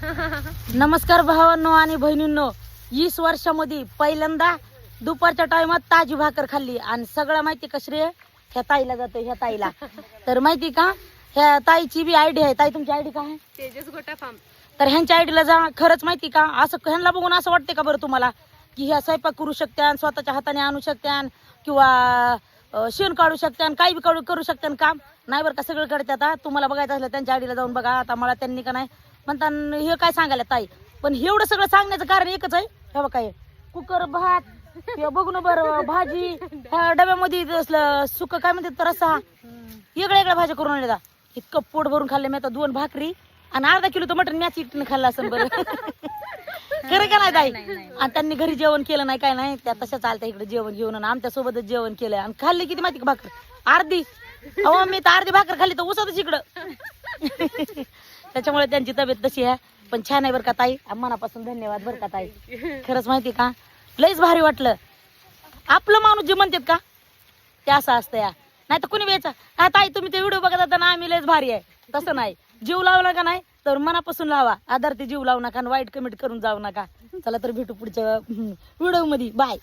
नमस्कार भावांनो आणि बहिणींनो, 20 वर्षामध्ये पहिल्यांदा दुपारच्या टायमात ताजी भाकर खाल्ली आणि सगळं माहिती का श्रेय ह्या ताईला जातं, ह्या ताईला. तर माहिती का ह्या ताईची बी आयडी आहे. ताई तुमची आयडी काय आहे? तेजस गोटा फार्म. तर ह्यांच्या आयडीला जा. खरंच माहिती का असं ह्यांना बघून असं वाटते का बरं तुम्हाला की ह्या स्वयंपाक करू शकत्यान, स्वतःच्या हाताने आणू शकत्यान किंवा शेण काढू शकत्यान, काही बी करू शकत्यान काम? नाही बरं का, सगळं करतात. तुम्हाला बघायचं असलं त्यांच्या आयडीला जाऊन बघा. आता मला त्यांनी का नाही म्हणता हे काय सांगायला ताई, पण एवढं सगळं सांगण्याचं कारण एकच आहे. हे बघा काय कुकर भात किंवा बघून बरं भाजी ह्या डब्यामध्ये सुक काय म्हणतात तर रस्सा वेगळ्या वेगळ्या भाज्या करून आणल्या. इतकं पोट भरून खाल्ले मी आता 2 भाकरी आणि अर्धा किलो तर मटण मॅच इकडनं खाल्लं असं बरं. खरं का नाही ताई? आणि त्यांनी घरी जेवण केलं नाही काय नाही, त्या तशा चालतं इकडे जेवण घेऊन आणि आमच्या सोबतच जेवण केलंय. आणि खाल्ली किती माहिती का भाकर? अर्धी. अहो मी तर अर्धी भाकर खाल्ली तर उसतच इकडं. त्याच्यामुळे त्यांची तब्येत तशी आहे. पण छान आहे बरं का ताई, मनापासून धन्यवाद बरं का ताई. खरंच माहिती का लईच भारी वाटलं. आपलं माणूस जे म्हणतात का ते असं असतं या. नाही तर कुणी वेळचा हा ताई तुम्ही ते व्हिडिओ बघत होता ना आम्ही लईच भारी आहे, तसं नाही. जीव लावला का नाही तर मनापासून लावा, आधारते जीव लावू नका आणि वाईट कमेंट करून जाऊ नका. चला तर भेटू पुढच्या व्हिडिओ मध्ये. बाय.